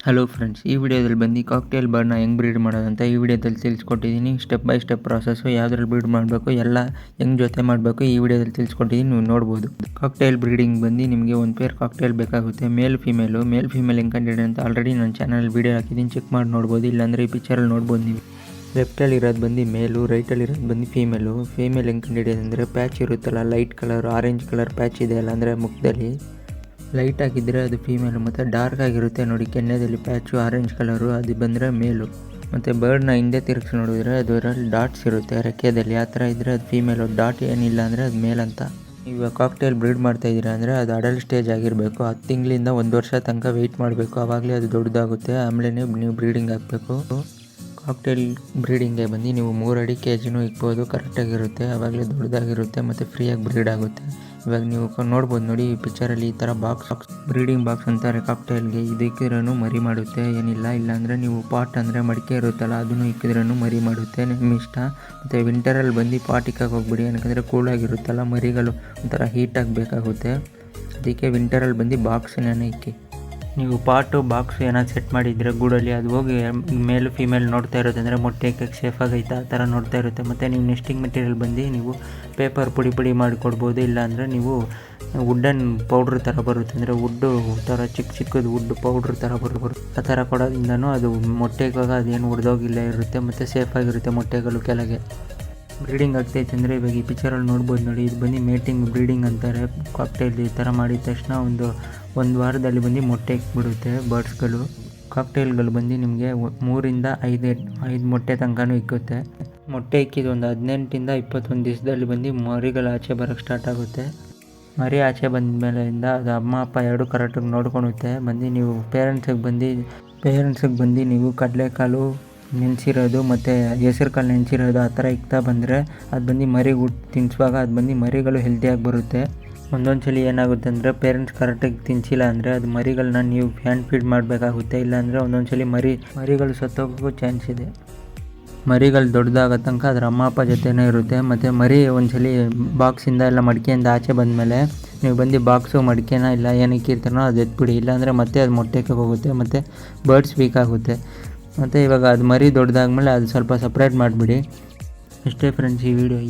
Hello friends, ಈ ವಿಡಿಯೋದಲ್ಲಿ ಬಂದು ಕಾಕ್ಟೇಲ್ ಬರ್ಡ್ನ ಹೆಂಗೆ ಬ್ರೀಡ್ ಮಾಡೋದಂತ ಈ ವಿಡಿಯೋದಲ್ಲಿ ತಿಳಿಸ್ಕೊಟ್ಟಿದ್ದೀನಿ. ಸ್ಟೆಪ್ ಬೈ ಸ್ಟೆಪ್ ಪ್ರಾಸೆಸ್ಸು, ಯಾವ್ದ್ರಲ್ಲಿ ಬ್ರೀಡ್ ಮಾಡಬೇಕು, ಎಲ್ಲ ಹೆಂಗೆ ಜೊತೆ ಮಾಡಬೇಕು ಈ ವಿಡಿಯೋದಲ್ಲಿ ತಿಳಿಸ್ಕೊಟ್ಟಿದ್ದೀನಿ. ನೀವು ನೋಡ್ಬೋದು. ಕಾಕ್ಟೇಲ್ ಬ್ರೀಡಿಂಗ್ ಬಂದು ನಿಮಗೆ ಒಂದು ಪೇರ್ ಕಾಕ್ಟೇಲ್ ಬೇಕಾಗುತ್ತೆ, ಮೇಲ್ ಫೀಮೇಲ್ ಹೆಂಗೆ ಕಂಡಿದೆ ಅಂತ ಆಲ್ರೆಡಿ ನನ್ನ ಚಾನಲ್ ವಿಡಿಯೋ ಹಾಕಿದ್ದೀನಿ, ಚೆಕ್ ಮಾಡಿ ನೋಡ್ಬೋದು. ಇಲ್ಲಾಂದರೆ ಈ ಪಿಕ್ಚರಲ್ಲಿ ನೋಡ್ಬೋದು ನೀವು. ಲೆಫ್ಟಲ್ಲಿ ಇರೋದು ಬಂದು ಮೇಲು, ರೈಟಲ್ಲಿ ಇರೋದು ಬಂದು ಫೀಮೇಲು ಹೆಂಗೆ ಕಂಡಿಡಿಯೋದು ಅಂದರೆ ಪ್ಯಾಚ್ ಇರುತ್ತಲ್ಲ, light colour orange colour patch ಇದೆ ಅಲ್ಲ, ಅಂದರೆ ಮುಖದಲ್ಲಿ ಲೈಟ್ ಆಗಿದ್ದರೆ ಅದು ಫೀಮೇಲು, ಮತ್ತು ಡಾರ್ಕ್ ಆಗಿರುತ್ತೆ ನೋಡಿ ಕೆನ್ನೆದಲ್ಲಿ ಪ್ಯಾಚು ಆರೆಂಜ್ ಕಲರು, ಅದು ಬಂದರೆ ಮೇಲು. ಮತ್ತು ಬರ್ಡ್ನ ಹಿಂದೆ ತಿರುಗಿಸಿ ನೋಡಿದ್ರೆ ಅದರಲ್ಲಿ ಡಾಟ್ಸ್ ಇರುತ್ತೆ ರೆಕ್ಕೆದಲ್ಲಿ, ಆ ಥರ ಇದ್ದರೆ ಅದು ಫೀಮೇಲು. ಡಾಟ್ ಏನಿಲ್ಲ ಅಂದರೆ ಅದು ಮೇಲ್ ಅಂತ. ಇವಾಗ ಕಾಕ್ಟೇಲ್ ಬ್ರೀಡ್ ಮಾಡ್ತಾಯಿದ್ದೀರಾ ಅಂದರೆ ಅದು ಅಡಲ್ಟ್ ಸ್ಟೇಜ್ ಆಗಿರಬೇಕು. 10 ತಿಂಗಳಿಂದ 1 ವರ್ಷ ತನಕ ವೆಯ್ಟ್ ಮಾಡಬೇಕು, ಆವಾಗಲೇ ಅದು ದೊಡ್ಡದಾಗುತ್ತೆ. ಆಮೇಲೆ ನೀವು ಬ್ರೀಡಿಂಗ್ ಹಾಕಬೇಕು. ಕಾಕ್ಟೇಲ್ ಬ್ರೀಡಿಂಗ್ಗೆ ಬಂದು ನೀವು 3 ಅಡಿ KGನೂ ಇಕ್ಬೋದು, ಕರೆಕ್ಟಾಗಿರುತ್ತೆ. ಆವಾಗಲೇ ದೊಡ್ಡದಾಗಿರುತ್ತೆ ಮತ್ತು ಫ್ರೀಯಾಗಿ ಬ್ರೀಡ್ ಆಗುತ್ತೆ. ಇವಾಗ ನೀವು ನೋಡ್ಬೋದು ನೋಡಿ ಈ ಪಿಕ್ಚರಲ್ಲಿ, ಈ ಥರ ಬ್ರೀಡಿಂಗ್ ಬಾಕ್ಸ್ ಅಂತಾರೆ ಕಾಕ್ಟೇಲ್ಗೆ. ಇದು ಇಕ್ಕಿದ್ರೂ ಮರಿ ಮಾಡುತ್ತೆ, ಏನಿಲ್ಲ. ಇಲ್ಲಾಂದರೆ ನೀವು ಪಾಟ್ ಅಂದರೆ ಮಡಿಕೆ ಇರುತ್ತಲ್ಲ, ಅದನ್ನು ಇಕ್ಕಿದ್ರೂ ಮರಿ ಮಾಡುತ್ತೆ, ನಿಮ್ಮ ಇಷ್ಟ. ಮತ್ತು ವಿಂಟರಲ್ಲಿ ಬಂದು ಪಾಟ್ ಇಕ್ಕಕ್ಕೆ ಹೋಗ್ಬಿಡಿ, ಯಾಕಂದರೆ ಕೂಲಾಗಿರುತ್ತಲ್ಲ, ಮರಿಗಳು ಒಂಥರ ಹೀಟಾಗಿ ಬೇಕಾಗುತ್ತೆ. ಅದಕ್ಕೆ ವಿಂಟರಲ್ಲಿ ಬಂದು ಬಾಕ್ಸ್ನೇ ಇಕ್ಕಿ. ನೀವು ಪಾಟು ಬಾಕ್ಸು ಏನಾದ್ರು ಸೆಟ್ ಮಾಡಿದರೆ ಗೂಡಲ್ಲಿ, ಅದು ಹೋಗಿ ಮೇಲು ಫೀಮೇಲ್ ನೋಡ್ತಾ ಇರುತ್ತೆ, ಅಂದರೆ ಮೊಟ್ಟೆ ಇಕ್ಕಕ್ಕೆ ಸೇಫಾಗೈತೆ ಆ ಥರ ನೋಡ್ತಾ ಇರುತ್ತೆ. ಮತ್ತು ನೀವು ನೆಸ್ಟಿಂಗ್ ಮೆಟೀರಿಯಲ್ ಬಂದು ನೀವು ಪೇಪರ್ ಪುಡಿ ಮಾಡಿ ಕೊಡ್ಬೋದು. ಇಲ್ಲಾಂದರೆ ನೀವು ವುಡ್ಡನ್ ಪೌಡ್ರ್ ಥರ ಬರುತ್ತೆ, ಅಂದರೆ ವುಡ್ಡು ಥರ ಚಿಕ್ಕದು ವುಡ್ ಪೌಡ್ರ್ ಥರ ಬರುತ್ತೆ, ಆ ಥರ ಕೊಡೋದ್ರಿಂದನೂ ಅದು ಮೊಟ್ಟೆಗಾಗ ಅದೇನು ಒಡೆದೋಗಿಲ್ಲ ಇರುತ್ತೆ ಮತ್ತು ಸೇಫಾಗಿರುತ್ತೆ ಮೊಟ್ಟೆಗಳು ಕೆಳಗೆ. ಬ್ರೀಡಿಂಗ್ ಆಗ್ತೈತೆ ಅಂದರೆ ಇವಾಗ ಈ ಪಿಕ್ಚರಲ್ಲಿ ನೋಡ್ಬೋದು ನೋಡಿ, ಇದು ಬಂದು ಮೇಟಿಂಗ್ ಬ್ರೀಡಿಂಗ್ ಅಂತಾರೆ. ಕಾಕ್ಟೇಲ್ ಈ ಥರ ಮಾಡಿದ ತಕ್ಷಣ ಒಂದು ವಾರದಲ್ಲಿ ಬಂದು ಮೊಟ್ಟೆ ಇಕ್ಬಿಡುತ್ತೆ ಬರ್ಡ್ಸ್ಗಳು. ಕಾಕ್ಟೇಲ್ಗಳು ಬಂದು ನಿಮಗೆ 3 ರಿಂದ 5 ಮೊಟ್ಟೆ ತನಕನೂ ಇಕ್ಕುತ್ತೆ. ಮೊಟ್ಟೆ ಇಕ್ಕಿದ ಒಂದು 18 ರಿಂದ 21 ದಿವಸದಲ್ಲಿ ಬಂದು ಮರಿಗಳು ಆಚೆ ಬರೋಕ್ಕೆ ಸ್ಟಾರ್ಟ್ ಆಗುತ್ತೆ. ಮರಿ ಆಚೆ ಬಂದ ಮೇಲಿಂದ ಅದು ಅಮ್ಮ ಅಪ್ಪ ಎರಡು ಕರೆಕ್ಟಾಗಿ ನೋಡ್ಕೊಳುತ್ತೆ. ನೀವು ಪೇರೆಂಟ್ಸಿಗೆ ಬಂದು ನೀವು ಕಡಲೆಕಾಳು ನೆನೆಸಿರೋದು ಮತ್ತು ಹೆಸರು ಕಾಳು ನೆನೆಸಿರೋದು ಆ ಥರ ಇಕ್ತಾ ಬಂದರೆ ಅದು ಬಂದು ಮರಿಗೆ ತಿನ್ನಿಸುವಾಗ ಅದು ಬಂದು ಮರಿಗಳು ಹೆಲ್ತಿಯಾಗಿ ಬರುತ್ತೆ. ಒಂದೊಂದು ಸಲ ಏನಾಗುತ್ತೆ ಅಂದರೆ ಪೇರೆಂಟ್ಸ್ ಕರೆಕ್ಟಾಗಿ ತಿನ್ನಿಸಿಲ್ಲ ಅಂದರೆ ಅದು ಮರಿಗಳನ್ನ ನೀವು ಹ್ಯಾಂಡ್ ಫೀಡ್ ಮಾಡಬೇಕಾಗುತ್ತೆ. ಇಲ್ಲಾಂದರೆ ಒಂದೊಂದು ಸಲ ಮರಿಗಳು ಸತ್ತೋಗೋಕ್ಕೂ ಚಾನ್ಸ್ ಇದೆ. ಮರಿಗಳು ದೊಡ್ಡದಾಗೋ ತನಕ ಅದರ ಅಮ್ಮ ಅಪ್ಪ ಜೊತೆನೇ ಇರುತ್ತೆ. ಮತ್ತು ಮರಿ ಒಂದ್ಸಲಿ ಬಾಕ್ಸಿಂದ ಇಲ್ಲ ಮಡಿಕೆಯಿಂದ ಆಚೆ ಬಂದಮೇಲೆ ನೀವು ಬಂದು ಬಾಕ್ಸು ಮಡಿಕೆನ ಇಲ್ಲ ಏನಕ್ಕೆ ಇರ್ತಾರೋ ಅದು ಎತ್ಬಿಡಿ, ಇಲ್ಲಾಂದರೆ ಮತ್ತೆ ಅದು ಮೊಟ್ಟೆಗೆ ಹೋಗುತ್ತೆ ಮತ್ತು ಬರ್ಡ್ಸ್ ವೀಕ್ ಆಗುತ್ತೆ. ಮತ್ತು ಇವಾಗ ಅದು ಮರಿ ದೊಡ್ಡದಾದ್ಮೇಲೆ ಅದು ಸ್ವಲ್ಪ ಸಪ್ರೇಟ್ ಮಾಡಿಬಿಡಿ. ಇಷ್ಟೇ ಫ್ರೆಂಡ್ಸ್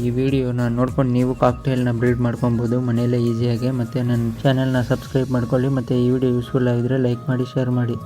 ಈ ವಿಡಿಯೋನ ನೋಡ್ಕೊಂಡು ನೀವು ಕಾಕ್ಟೇಲ್ನ ಬ್ರೀಡ್ ಮಾಡ್ಕೊಬೋದು ಮನೆಯಲ್ಲೇ ಈಸಿಯಾಗಿ. ಮತ್ತು ನನ್ನ ಚಾನೆಲ್ನ ಸಬ್ಸ್ಕ್ರೈಬ್ ಮಾಡ್ಕೊಳ್ಳಿ. ಮತ್ತು ಈ ವಿಡಿಯೋ ಯೂಸ್ಫುಲ್ ಆಗಿದ್ದರೆ ಲೈಕ್ ಮಾಡಿ, ಶೇರ್ ಮಾಡಿ.